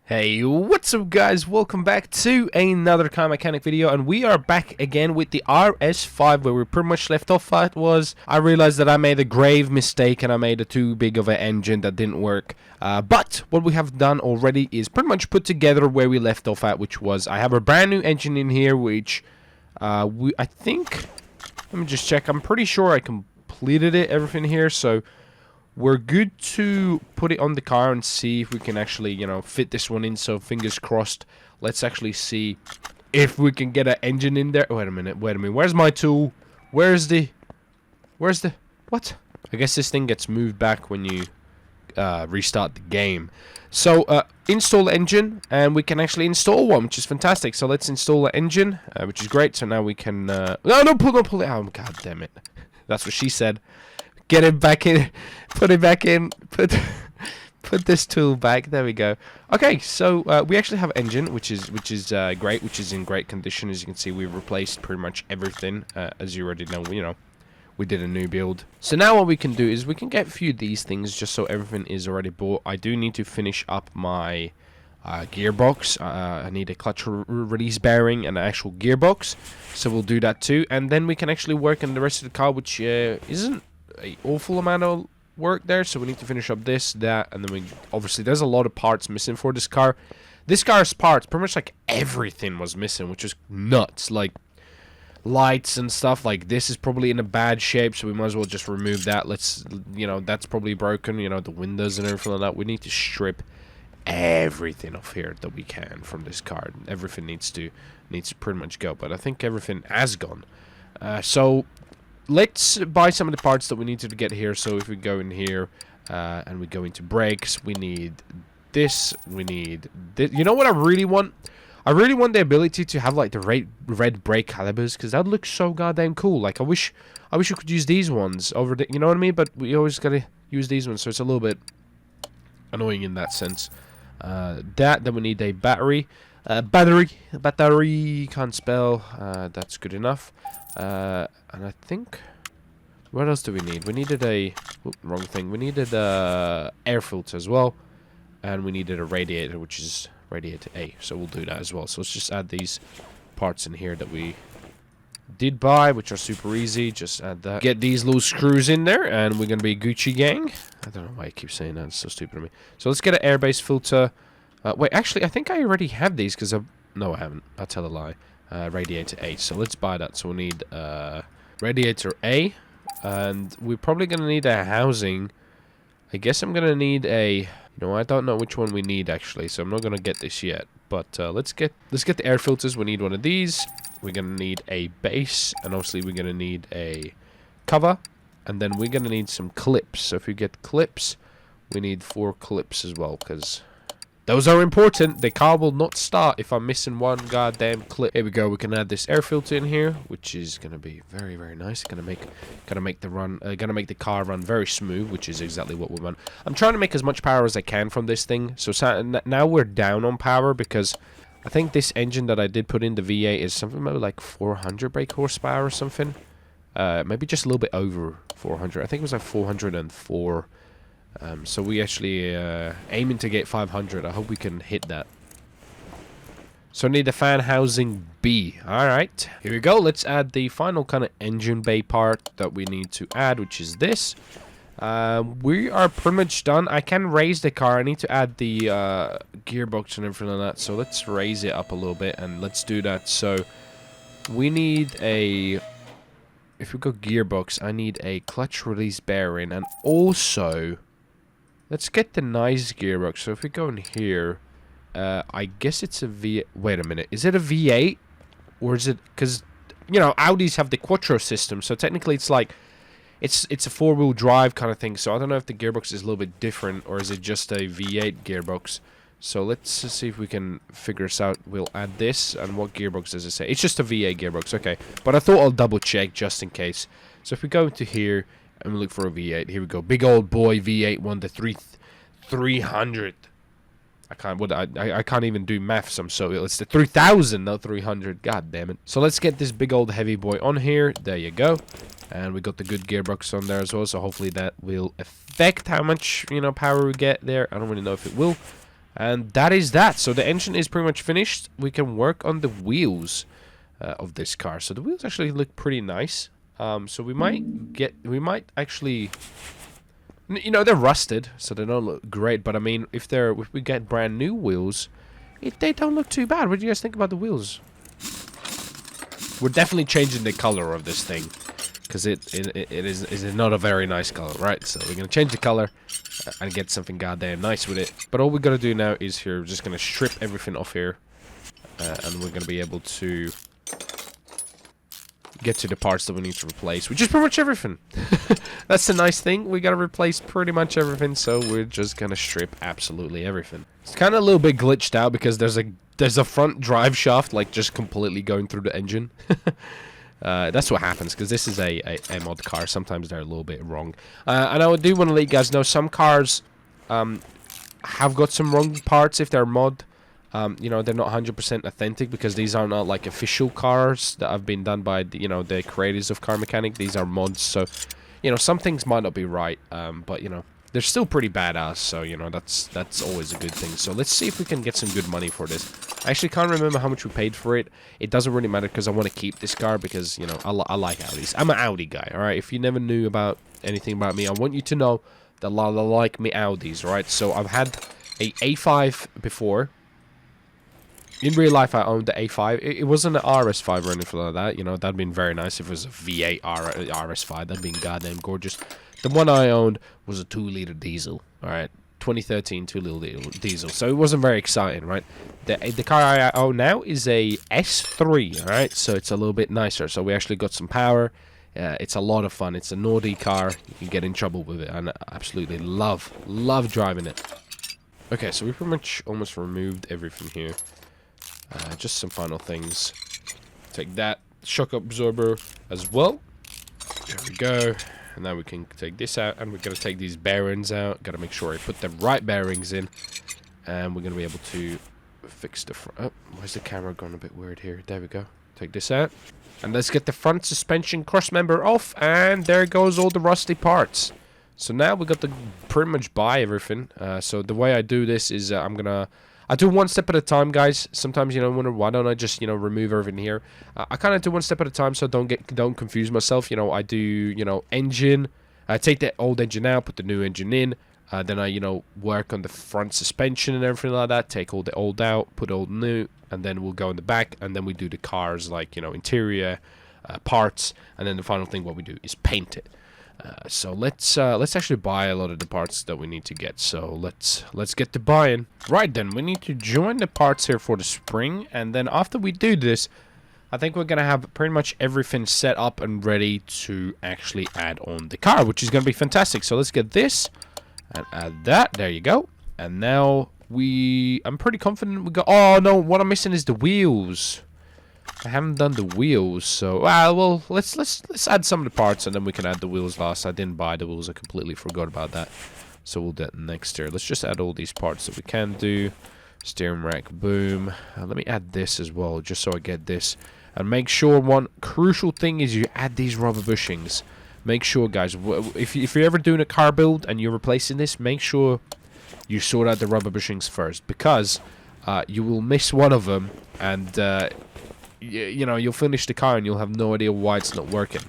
Hey, what's up guys? Welcome back to another car mechanic video, and we are back again with the RS5 where we pretty much left off at was I realized that I made a grave mistake and I made a too big of an engine that didn't work. But what we have done already is pretty much put together where we left off at, which was I have a brand new engine in here, which I think, let me just check, I'm pretty sure I completed everything here, so we're good to put it on the car and see if we can actually, fit this one in. So fingers crossed. Let's actually see if we can get an engine in there. Wait a minute. Where's my tool? Where's the... What? I guess this thing gets moved back when you restart the game. So, install engine, and we can actually install one, which is fantastic. So let's install the engine, which is great. So now we can... No, pull it. Oh, god damn it. That's what she said. Get it back in, put it back in, put this tool back. There we go. Okay, so we actually have engine, which is great, which is in great condition. As you can see, we've replaced pretty much everything. As you already know, we did a new build. So now what we can do is we can get a few of these things just so everything is already bought. I do need to finish up my gearbox. I need a clutch release bearing and an actual gearbox, so we'll do that too, and then we can actually work on the rest of the car, which isn't an awful amount of work there. So we need to finish up this, that, and then we obviously there's a lot of parts missing for this car. This car's parts, pretty much like everything was missing, which is nuts. Like lights and stuff like this is probably in a bad shape, so we might as well just remove that. Let's, that's probably broken, the windows and everything like that. We need to strip everything off here that we can from this car. Everything needs to pretty much go, but I think everything has gone. So let's buy some of the parts that we need to get here. So if we go in here and we go into brakes, we need this, we need this. You know what I really want? I really want the ability to have like the red brake calipers, because that looks so goddamn cool. Like I wish we could use these ones over the, you know what I mean? But we always gotta use these ones, so it's a little bit annoying in that sense. Then we need a battery. Battery, can't spell. That's good enough. And I think, what else do we need? We needed wrong thing. We needed air filter as well, and we needed a radiator, which is radiator A. So we'll do that as well. So let's just add these parts in here that we did buy, which are super easy. Just add that. Get these little screws in there, and we're gonna be Gucci gang. I don't know why I keep saying that. It's so stupid of me. So let's get an airbase filter. Wait, actually, I think I already have these because no, I haven't. I'll tell a lie. Radiator A. So let's buy that. So we need radiator A, and we're probably gonna need a housing. I guess I'm gonna need a. I don't know which one we need actually, so I'm not gonna get this yet. But let's get the air filters. We need one of these. We're gonna need a base, and obviously we're gonna need a cover, and then we're gonna need some clips. So if we get clips, we need 4 clips as well, because those are important. The car will not start if I'm missing one goddamn clip. Here we go. We can add this air filter in here, which is gonna be very, very nice. Gonna make the car run very smooth, which is exactly what we want. I'm trying to make as much power as I can from this thing. So now we're down on power because I think this engine that I did put in the V8 is something maybe like 400 brake horsepower or something. Maybe just a little bit over 400. I think it was like 404. So we actually aiming to get 500. I hope we can hit that. So I need the fan housing B. Alright, here we go. Let's add the final kind of engine bay part that we need to add, which is this. We are pretty much done. I can raise the car. I need to add the gearbox and everything like that. So let's raise it up a little bit, and let's do that. So we need a... If we go gearbox, I need a clutch release bearing, and also... Let's get the nice gearbox. So if we go in here, I guess it's a V... Wait a minute. Is it a V8? Or is it... Because, Audis have the Quattro system. So technically it's like... It's a 4-wheel drive kind of thing. So I don't know if the gearbox is a little bit different. Or is it just a V8 gearbox? So let's see if we can figure this out. We'll add this. And what gearbox does it say? It's just a V8 gearbox. Okay. But I thought I'll double check just in case. So if we go into here... and we look for a V8. Here we go. Big old boy V8 won the 300. I can't even do maths. I'm so ill. It's the 3000, not 300. God damn it. So let's get this big old heavy boy on here. There you go. And we got the good gearbox on there as well. So hopefully that will affect how much power we get there. I don't really know if it will. And that is that. So the engine is pretty much finished. We can work on the wheels of this car. So the wheels actually look pretty nice. So we might actually, you know, they're rusted, so they don't look great. But I mean, if we get brand new wheels, they don't look too bad. What do you guys think about the wheels? We're definitely changing the color of this thing, because it is not a very nice color, right? So we're gonna change the color and get something goddamn nice with it. But all we gotta do now is here, we're just gonna strip everything off here, and we're gonna be able to get to the parts that we need to replace, which is pretty much everything. That's the nice thing. We gotta replace pretty much everything, so we're just gonna strip absolutely everything. It's kind of a little bit glitched out because there's a front drive shaft like just completely going through the engine. That's what happens because this is a mod car. Sometimes they're a little bit wrong. And I do want to let you guys know some cars have got some wrong parts if they're mod. You know, they're not 100% authentic because these are not like official cars that have been done by the, you know, the creators of Car Mechanic. These are mods, so you know some things might not be right, but you know they're still pretty badass. So you know that's always a good thing. So let's see if we can get some good money for this. I actually can't remember how much we paid for it. It doesn't really matter because I want to keep this car because you know I like Audis. I'm an Audi guy. All right, if you never knew about anything about me, I want you to know that I like me Audis. All right, so I've had a A5 before. In real life, I owned the A5. It wasn't an RS5 or anything like that. You know, that'd been very nice if it was a V8 RS5. That'd been goddamn gorgeous. The one I owned was a 2-liter diesel. All right, 2013 2-liter diesel. So it wasn't very exciting, right? The car I own now is a S3. All right, so it's a little bit nicer. So we actually got some power. It's a lot of fun. It's a naughty car. You can get in trouble with it, and I absolutely love driving it. Okay, so we pretty much almost removed everything here. Just some final things. Take that shock absorber as well. There we go. And now we can take this out, and we're gonna take these bearings out. Gotta make sure I put the right bearings in, and we're gonna be able to fix the front. Oh, why is the camera going a bit weird here? There we go. Take this out, and let's get the front suspension cross member off. And there goes all the rusty parts. So now we got to pretty much buy everything. So the way I do this is I do one step at a time, guys. Sometimes, you know, wonder why don't I just, you know, remove everything here. I kind of do one step at a time so don't confuse myself. You know, I do, you know, engine. I take the old engine out, put the new engine in. Then I, you know, work on the front suspension and everything like that. Take all the old out, put old new, and then we'll go in the back, and then we do the cars, like, you know, interior parts, and then the final thing what we do is paint it. So let's actually buy a lot of the parts that we need to get. So let's get to buying. Right then, we need to join the parts here for the spring, and then after we do this, I think we're gonna have pretty much everything set up and ready to actually add on the car, which is gonna be fantastic. So let's get this and add that. There you go. And now I'm pretty confident we got. Oh no, what I'm missing is the wheels. I haven't done the wheels, so well, let's add some of the parts and then we can add the wheels last. I didn't buy the wheels, I completely forgot about that. So we'll do that next year. Let's just add all these parts that we can do. Steering rack, boom. Let me add this as well, just so I get this. And make sure one crucial thing is you add these rubber bushings. Make sure, guys, if you're ever doing a car build and you're replacing this, make sure you sort out the rubber bushings first, because you will miss one of them and you know, you'll finish the car and you'll have no idea why it's not working.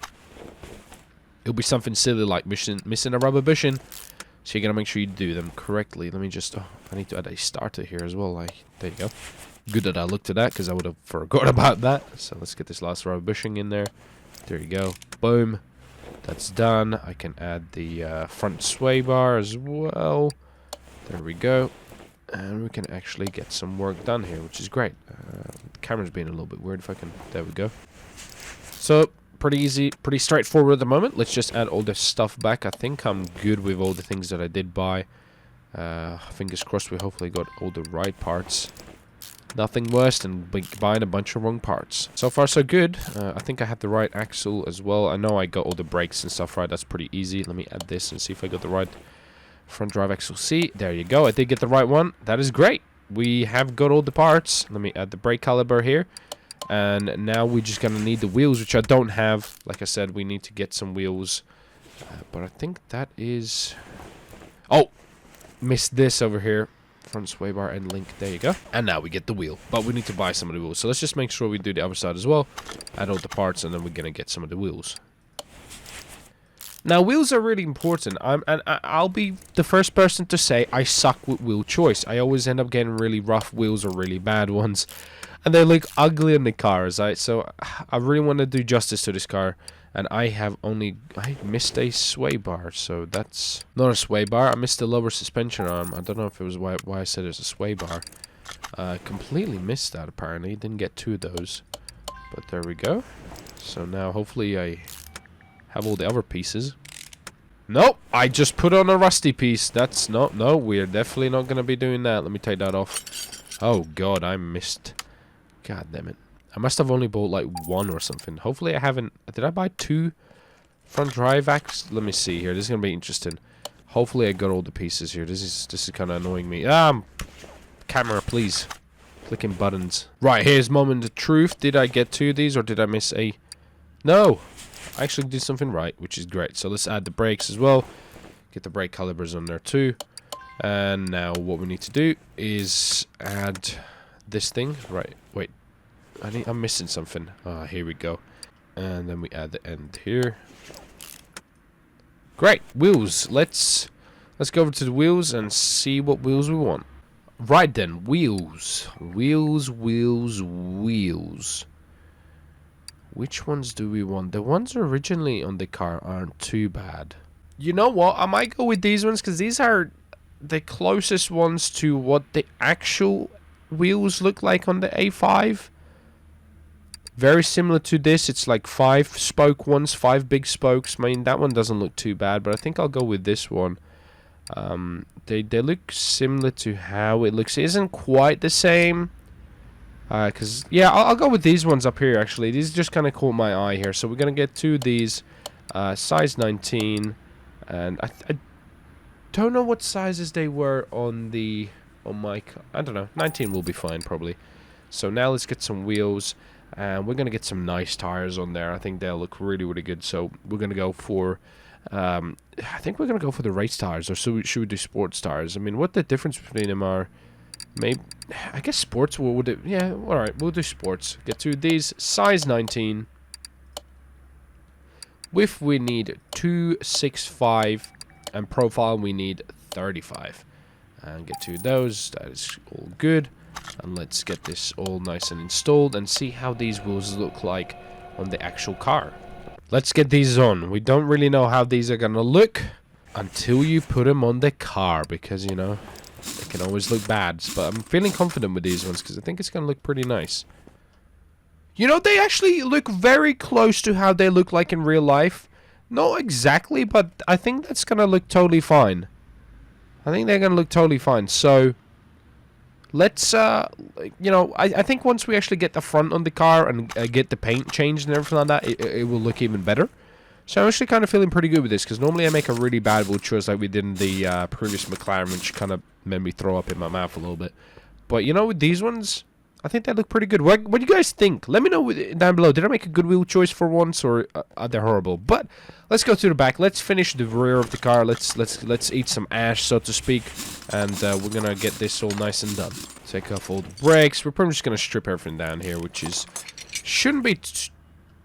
It'll be something silly like missing a rubber bushing. So you're gonna make sure you do them correctly. Let me just, I need to add a starter here as well. Like, there you go. Good that I looked at that because I would have forgot about that. So let's get this last rubber bushing in there. There you go. Boom. That's done. I can add the front sway bar as well. There we go. And we can actually get some work done here, which is great. The camera's being a little bit weird. If I can, there we go. So pretty easy, pretty straightforward at the moment. Let's just add all this stuff back. I think I'm good with all the things that I did buy. Fingers crossed we hopefully got all the right parts. Nothing worse than buying a bunch of wrong parts. So far so good. I think I have the right axle as well. I know I got all the brakes and stuff right. That's pretty easy. Let me add this and see if I got the right front drive axle. See, there you go. I did get the right one. That is great. We have got all the parts. Let me add the brake caliper here. And now we're just gonna need the wheels, which I don't have. Like I said, we need to get some wheels. But I think that is... Oh! Missed this over here. Front sway bar and link. There you go. And now we get the wheel. But we need to buy some of the wheels. So let's just make sure we do the other side as well. Add all the parts, and then we're going to get some of the wheels. Now, wheels are really important. I'll be the first person to say I suck with wheel choice. I always end up getting really rough wheels or really bad ones. And they look ugly in the cars. So I really want to do justice to this car. And I missed a sway bar. So that's not a sway bar. I missed the lower suspension arm. I don't know if it was why I said it's a sway bar. Completely missed that apparently. Didn't get 2 of those. But there we go. So now hopefully I have all the other pieces. Nope, I just put on a rusty piece. That's no, we're definitely not going to be doing that. Let me take that off. Oh god, I missed. God damn it. I must have only bought like 1 or something. Hopefully I haven't. Did I buy 2 front drive axles? Let me see here. This is going to be interesting. Hopefully I got all the pieces here. This is kind of annoying me. Camera, please. Clicking buttons. Right, here's moment of truth. Did I get 2 of these or did I miss a... No! I actually did something right, which is great. So let's add the brakes as well. Get the brake calipers on there too. And now what we need to do is add this thing. Right, wait. I'm missing something. Ah, here we go. And then we add the end here. Great, wheels. Let's go over to the wheels and see what wheels we want. Right then, wheels. Wheels. Which ones do we want? The ones originally on the car aren't too bad. You know what? I might go with these ones because these are the closest ones to what the actual wheels look like on the A5. Very similar to this. It's like 5 spoke ones, 5 big spokes. I mean, that one doesn't look too bad, but I think I'll go with this one. They look similar to how it looks. It isn't quite the same. Cause yeah, I'll go with these ones up here actually. These just kind of caught my eye here. So we're gonna get 2 of these, size 19, and I don't know what sizes they were on my. I don't know. 19 will be fine probably. So now let's get some wheels, and we're gonna get some nice tires on there. I think they'll look really good. So we're gonna go for. I think we're gonna go for the race tires, or should we do sports tires? I mean, what the difference between them are? Maybe, I guess sports will do. Yeah, alright, we'll do sports. Get 2 of these, size 19. Width we need 265, and profile we need 35. And get 2 of those, that is all good. And let's get this all nice and installed and see how these wheels look like on the actual car. Let's get these on. We don't really know how these are gonna look until you put them on the car, because you know it can always look bad, but I'm feeling confident with these ones because I think it's going to look pretty nice. You know, they actually look very close to how they look like in real life. Not exactly, but I think that's going to look totally fine. I think they're going to look totally fine. So, let's, you know, I think once we actually get the front on the car and get the paint changed and everything like that, it will look even better. So I'm actually kind of feeling pretty good with this, because normally I make a really bad wheel choice like we did in the previous McLaren, which kind of made me throw up in my mouth a little bit. But you know, with these ones, I think they look pretty good. What do you guys think? Let me know down below. Did I make a good wheel choice for once, or are they horrible? But let's go to the back. Let's finish the rear of the car. Let's eat some ash, so to speak, and we're gonna get this all nice and done. Take off all the brakes. We're probably just gonna strip everything down here, which shouldn't be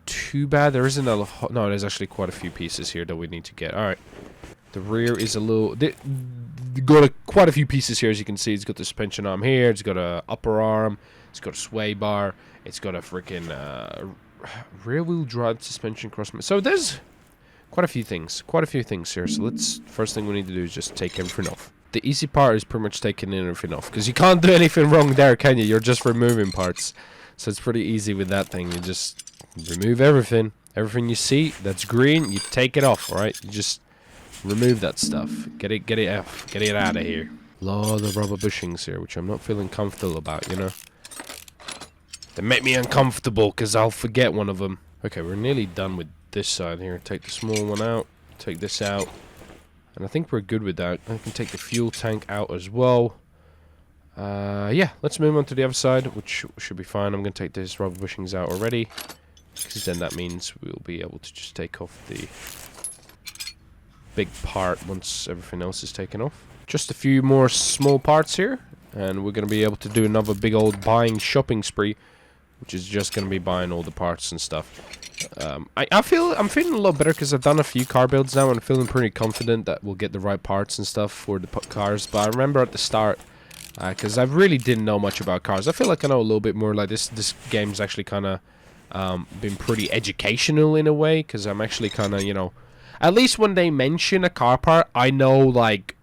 too bad. There isn't a no. There's actually quite a few pieces here that we need to get. All right. The rear is a little. Got quite a few pieces here, as you can see. It's got the suspension arm here. It's got a upper arm. It's got a sway bar. It's got a freaking rear wheel drive suspension cross. So there's quite a few things. Quite a few things here. So first thing we need to do is just take everything off. The easy part is pretty much taking everything off, because you can't do anything wrong there, can you? You're just removing parts. So it's pretty easy with that thing. You just remove everything. Everything you see that's green, you take it off, alright? You just remove that stuff. Get it off. Get it out of here. Lot of rubber bushings here, which I'm not feeling comfortable about, you know? They make me uncomfortable, because I'll forget one of them. Okay, we're nearly done with this side here. Take the small one out. Take this out. And I think we're good with that. I can take the fuel tank out as well. Yeah, let's move on to the other side, which should be fine. I'm going to take these rubber bushings out already, because then that means we'll be able to just take off the big part once everything else is taken off. Just a few more small parts here, and we're gonna be able to do another big old buying shopping spree, which is just gonna be buying all the parts and stuff. I'm feeling a lot better because I've done a few car builds now, and I'm feeling pretty confident that we'll get the right parts and stuff for the cars. But I remember at the start, because I really didn't know much about cars. I feel like I know a little bit more. Like this game's actually kind of been pretty educational in a way, because I'm actually kind of, you know, at least when they mention a car part, I know like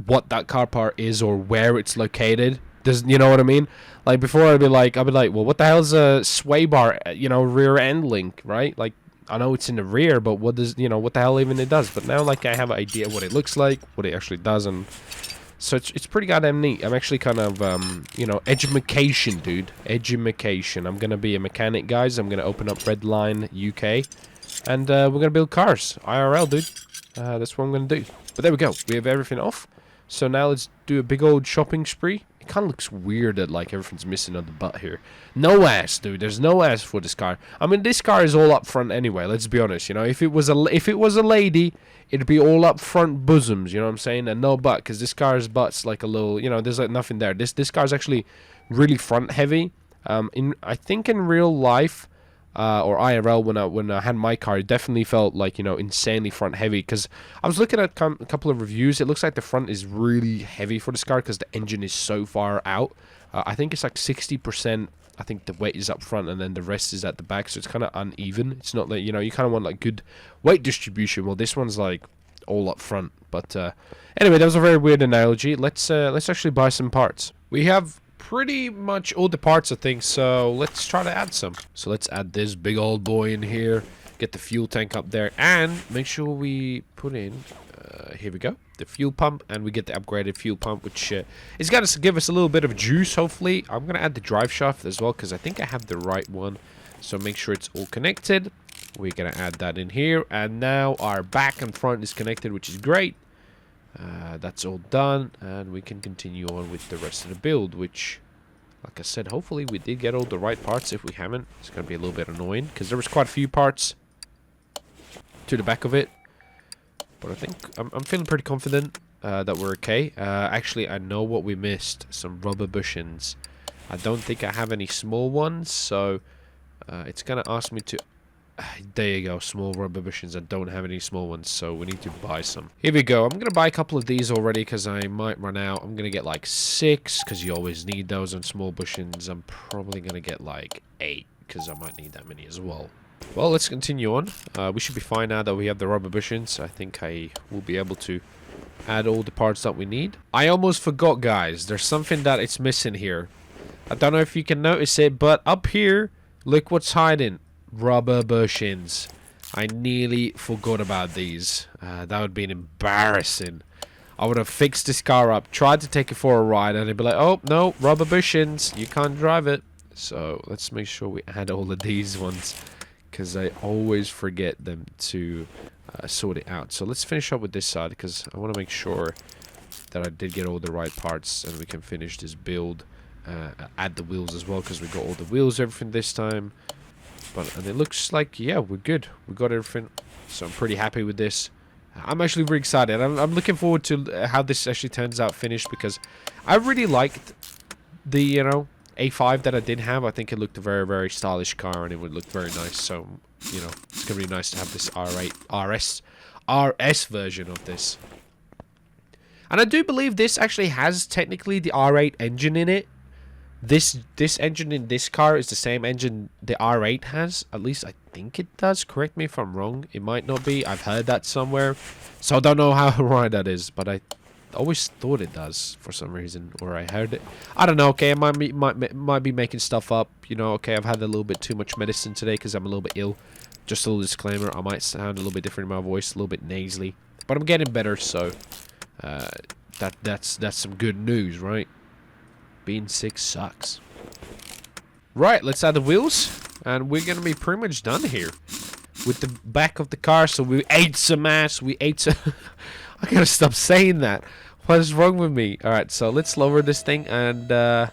what that car part is or where it's located. You know what I mean? Like before, I'd be like, well, what the hell is a sway bar? You know, rear end link, right? Like I know it's in the rear, but what does, you know, what the hell even it does? But now, like, I have an idea what it looks like, what it actually does, and so it's pretty goddamn neat. I'm actually kind of, you know, edumacation, dude. Edumacation. I'm gonna be a mechanic, guys. I'm gonna open up Redline UK, and we're gonna build cars, IRL, dude. That's what I'm gonna do. But there we go. We have everything off. So now let's do a big old shopping spree. It kind of looks weird that like everything's missing on the butt here. No ass, dude. There's no ass for this car. I mean, this car is all up front anyway. Let's be honest. You know, if it was a lady, it'd be all up front bosoms. You know what I'm saying? And no butt, because this car's butt's like a little. You know, there's like nothing there. This car's actually really front heavy. I think in real life. Or IRL, when I had my car, it definitely felt like, you know, insanely front heavy, because I was looking at a couple of reviews. It looks like the front is really heavy for this car because the engine is so far out. I think it's like 60%. I think the weight is up front and then the rest is at the back, so it's kind of uneven. It's not like, you know, you kind of want like good weight distribution. Well, this one's like all up front. But anyway, that was a very weird analogy. Let's actually buy some parts. We have pretty much all the parts, I think, so let's try to add some. So let's add this big old boy in here, get the fuel tank up there, and make sure we put in, here we go, the fuel pump, and we get the upgraded fuel pump, which is going to give us a little bit of juice, hopefully. I'm going to add the drive shaft as well, because I think I have the right one, so make sure it's all connected. We're going to add that in here, and now our back and front is connected, which is great. That's all done, and we can continue on with the rest of the build, which, like I said, hopefully we did get all the right parts. If we haven't, it's going to be a little bit annoying, because there was quite a few parts to the back of it. But I think I'm feeling pretty confident that we're okay. Actually, I know what we missed. Some rubber bushings. I don't think I have any small ones, so it's going to ask me to... There you go, small rubber bushings. I don't have any small ones, so we need to buy some. Here we go. I'm going to buy a couple of these already because I might run out. I'm going to get like 6 because you always need those on small bushings. I'm probably going to get like 8 because I might need that many as well. Well, let's continue on. We should be fine now that we have the rubber bushings. I think I will be able to add all the parts that we need. I almost forgot, guys. There's something that it's missing here. I don't know if you can notice it, but up here, look what's hiding. Rubber bushings. I nearly forgot about these. That would have been embarrassing. I would have fixed this car up, tried to take it for a ride, and it'd be like, oh, no, rubber bushings. You can't drive it. So let's make sure we add all of these ones, because I always forget them to sort it out. So let's finish up with this side, because I want to make sure that I did get all the right parts, and we can finish this build. Add the wheels as well, because we got all the wheels, everything this time. And it looks like, yeah, we're good. We got everything. So I'm pretty happy with this. I'm actually really excited. I'm looking forward to how this actually turns out finished, because I really liked the, you know, A5 that I did have. I think it looked a very, very stylish car, and it would look very nice. So, you know, it's going to be nice to have this RS version of this. And I do believe this actually has technically the R8 engine in it. This engine in this car is the same engine the R8 has. At least I think it does. Correct me if I'm wrong. It might not be. I've heard that somewhere. So I don't know how right that is. But I always thought it does for some reason. Or I heard it. I don't know. Okay, I might be making stuff up. You know, okay, I've had a little bit too much medicine today because I'm a little bit ill. Just a little disclaimer. I might sound a little bit different in my voice. A little bit nasally. But I'm getting better, so... that's some good news, right? Being sick sucks. Right, let's add the wheels, and we're gonna be pretty much done here with the back of the car. So we ate some ass. We ate some... I gotta stop saying that. What is wrong with me? Alright, so let's lower this thing, and I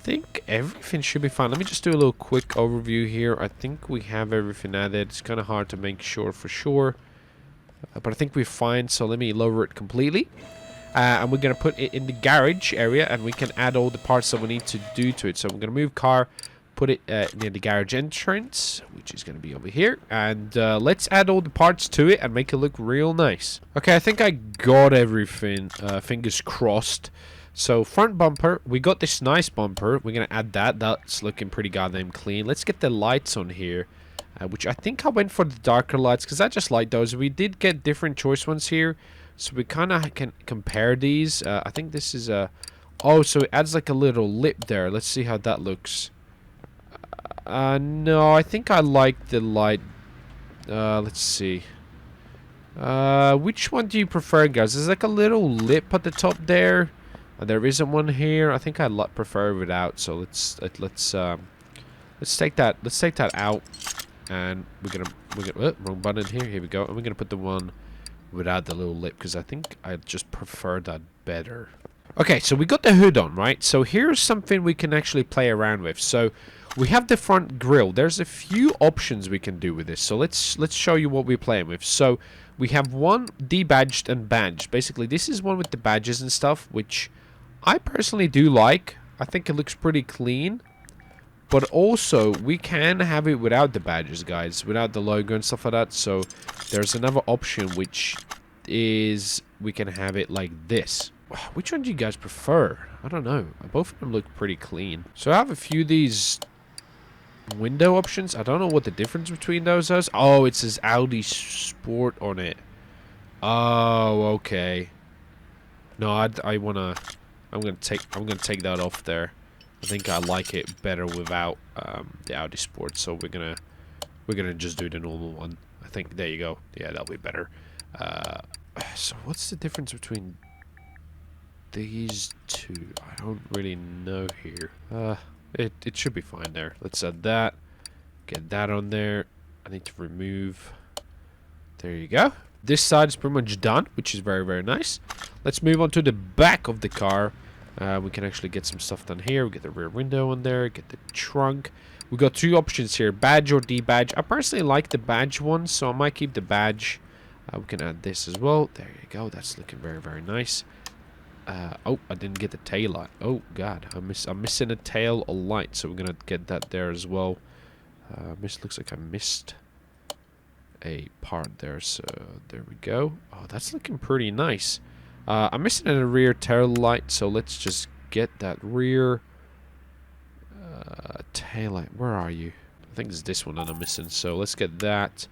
think everything should be fine. Let me just do a little quick overview here. I think we have everything added. It's kind of hard to make sure for sure, but I think we're fine. So let me lower it completely. and we're going to put it in the garage area, and we can add all the parts that we need to do to it. So I'm going to move car, put it near the garage entrance, which is going to be over here, and let's add all the parts to it and make it look real nice. Okay, I think I got everything, fingers crossed. So front bumper, we got this nice bumper. We're going to add that. That's looking pretty goddamn clean. Let's get the lights on here, which I think I went for the darker lights because I just like those. We did get different choice ones here, so we kind of can compare these. I think this is a... Oh, so it adds like a little lip there. Let's see how that looks. No, I think I like the light. Let's see. Which one do you prefer, guys? There's like a little lip at the top there. There isn't one here. I think I prefer without. So let's take that. Let's take that out, and we're gonna wrong button here. Here we go. And we're gonna put the one without the little lip because I think I just prefer that better. Okay, so we got the hood on, right? So here's something we can actually play around with. So we have the front grille. There's a few options we can do with this. So let's show you what we're playing with. So we have one debadged and badged. Basically, this is one with the badges and stuff, which I personally do like. I think it looks pretty clean. But also, we can have it without the badges, guys. Without the logo and stuff like that. So there's another option, which is we can have it like this. Which one do you guys prefer? I don't know. Both of them look pretty clean. So I have a few of these window options. I don't know what the difference between those is. Oh, it says Audi Sport on it. Oh, okay. No, I'm gonna take that off there. I think I like it better without the Audi Sport. So we're gonna just do the normal one. I think there you go. Yeah, that'll be better. So what's the difference between these two? I don't really know here. It should be fine there. Let's add that. Get that on there. I need to remove. There you go. This side is pretty much done, which is very, very nice. Let's move on to the back of the car. We can actually get some stuff done here. We get the rear window on there. Get the trunk. We got two options here, badge or debadge. I personally like the badge one, so I might keep the badge. We can add this as well. There you go. That's looking very, very nice. Oh, I didn't get the tail light. Oh God, I'm missing a tail light, so we're gonna get that there as well. Looks like I missed a part there, so there we go. Oh, that's looking pretty nice. I'm missing a rear tail light, so let's just get that rear tail light. Where are you? I think it's this one that I'm missing, so let's get that.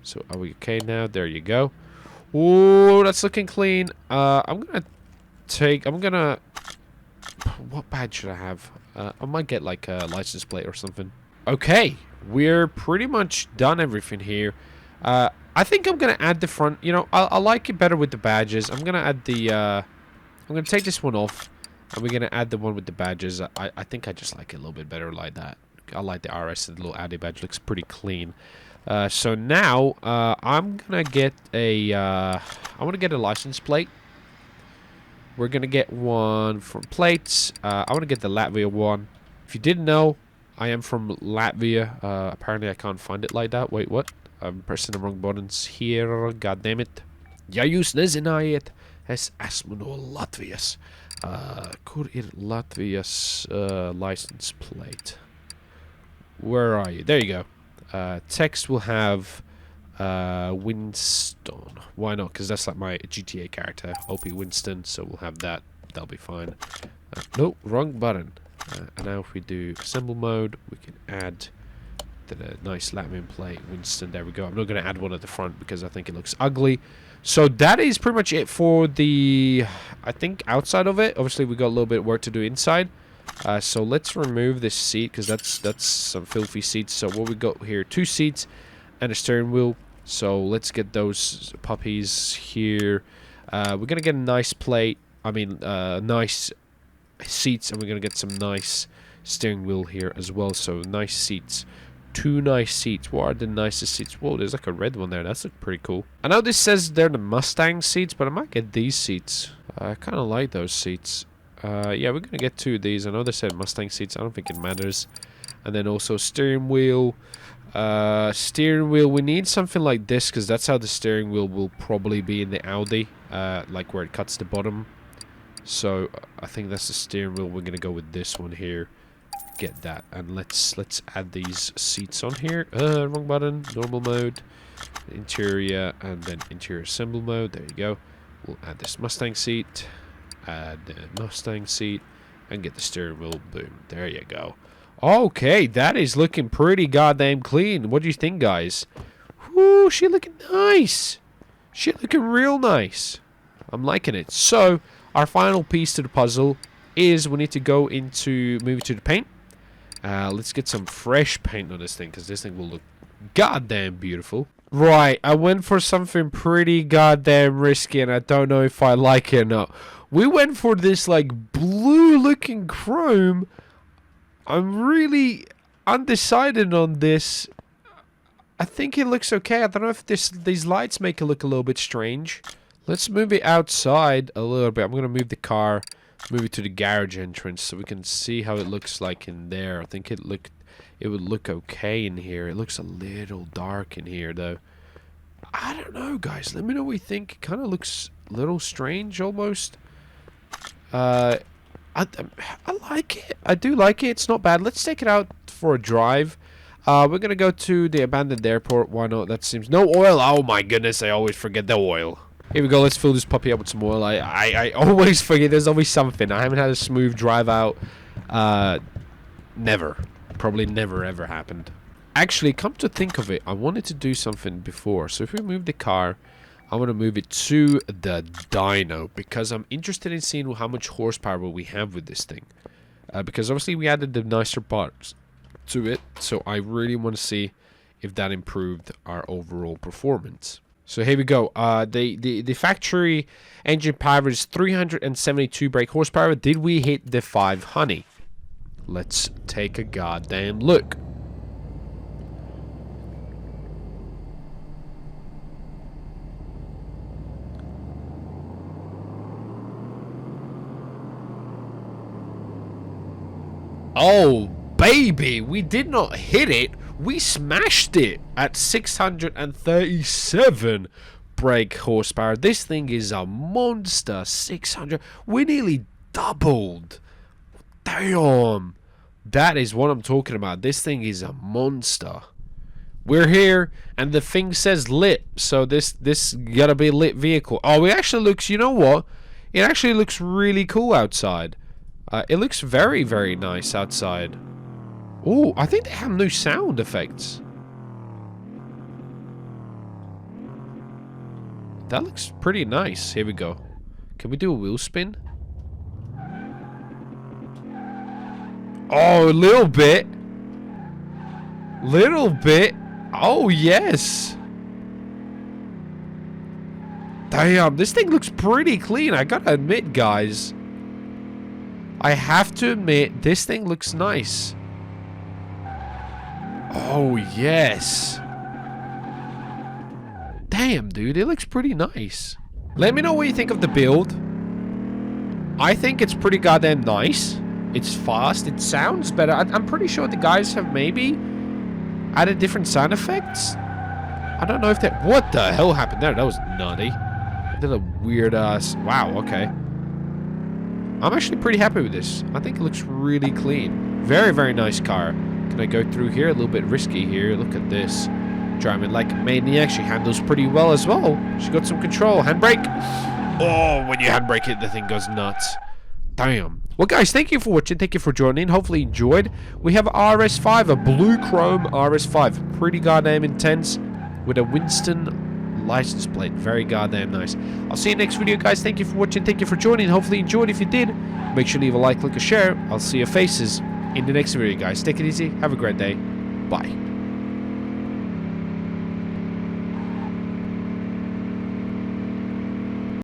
So are we okay now? There you go. Oh, that's looking clean. I'm gonna what badge should I have? I might get like a license plate or something. Okay, we're pretty much done everything here. I think I'm gonna add the front. You know, I like it better with the badges. I'm gonna add the I'm gonna take this one off, and we're gonna add the one with the badges. I think I just like it a little bit better like that. I like the RS, the little Audi badge looks pretty clean. So now I'm gonna get a I want to get a license plate. We're gonna get one from plates. I want to get the Latvia one. If you didn't know, I am from Latvia. Apparently I can't find it like that. Wait, what? I'm pressing the wrong buttons here. God damn it. Ja jūs nezinājiet, es esmu no Latvijas. Kur ir Latvijas license plate? Where are you? There you go. Text will have Winston. Why not? Because that's like my GTA character, OP Winston. So we'll have that. That'll be fine. No, wrong button. And now if we do assemble mode, we can add the nice Latvian plate, Winston. There we go. I'm not going to add one at the front because I think it looks ugly. So that is pretty much it for the, I think, outside of it. Obviously, we got a little bit of work to do inside. So let's remove this seat because that's some filthy seats. So what we got here, 2 seats and a steering wheel. So let's get those puppies here. We're going to get a nice plate. I mean, nice seats, and we're going to get some nice steering wheel here as well. So nice seats. 2 nice seats. What are the nicest seats? Whoa, there's like a red one there. That's pretty cool. I know this says they're the Mustang seats, but I might get these seats. I kind of like those seats. Yeah, we're going to get 2 of these. I know they said Mustang seats. I don't think it matters. And then also steering wheel. Steering wheel, we need something like this because that's how the steering wheel will probably be in the Audi, like where it cuts the bottom. So I think that's the steering wheel. We're gonna go with this one here. Get that, and let's add these seats on here. Wrong button. Normal mode, interior, and then interior assemble mode. There you go. We'll add this Mustang seat, add the Mustang seat, and get the steering wheel. Boom. There you go. Okay, that is looking pretty goddamn clean. What do you think, guys? Whoo, she looking nice. She looking real nice. I'm liking it. So our final piece to the puzzle is we need to go into move it to the paint. Let's get some fresh paint on this thing because this thing will look goddamn beautiful. Right, I went for something pretty goddamn risky and I don't know if I like it or not. We went for this like blue looking chrome. I'm really undecided on this. I think it looks okay. I don't know if these lights make it look a little bit strange. Let's move it outside a little bit. I'm going to move the car, move it to the garage entrance so we can see how it looks like in there. I think it would look okay in here. It looks a little dark in here though. I don't know, guys. Let me know what you think. It kind of looks a little strange almost. I like it. I do like it. It's not bad. Let's take it out for a drive. We're going to go to the abandoned airport. Why not? That seems... No oil. Oh my goodness. I always forget the oil. Here we go. Let's fill this puppy up with some oil. I always forget. There's always something. I haven't had a smooth drive out. Never. Probably never ever happened. Actually, come to think of it, I wanted to do something before. So if we move the car, I want to move it to the dyno because I'm interested in seeing how much horsepower we have with this thing. Because obviously we added the nicer parts to it, so I really want to see if that improved our overall performance. So here we go. The factory engine power is 372 brake horsepower. Did we hit the 500? Let's take a goddamn look. Oh, baby, we did not hit it. We smashed it at 637 brake horsepower. This thing is a monster. 600. We nearly doubled. Damn. That is what I'm talking about. This thing is a monster. We're here, and the thing says lit. So this gotta be a lit vehicle. Oh, it actually looks, you know what? It actually looks really cool outside. It looks very, very nice outside. Oh, I think they have new sound effects. That looks pretty nice. Here we go. Can we do a wheel spin? Oh, a little bit. Little bit. Oh, yes. Damn, this thing looks pretty clean. I gotta admit, guys. I have to admit, this thing looks nice. Oh, yes. Damn, dude, it looks pretty nice. Let me know what you think of the build. I think it's pretty goddamn nice. It's fast. It sounds better. I'm pretty sure the guys have maybe added different sound effects. I don't know if that... What the hell happened there? That was nutty. Did a weird ass... Wow, okay. I'm actually pretty happy with this. I think it looks really clean. Very, very nice car. Can I go through here? A little bit risky here. Look at this. Driving like a maniac. She handles pretty well as well. She got some control. Handbrake. Oh, when you handbrake it, the thing goes nuts. Damn. Well, guys, thank you for watching. Thank you for joining. Hopefully you enjoyed. We have RS5, a blue chrome RS5. Pretty goddamn intense with a Winston license plate. Very goddamn nice. I'll see you next video, guys. Thank you for watching. Thank you for joining. Hopefully you enjoyed. If you did, make sure to leave a like, click a share. I'll see your faces in the next video, guys. Take it easy. Have a great day. Bye.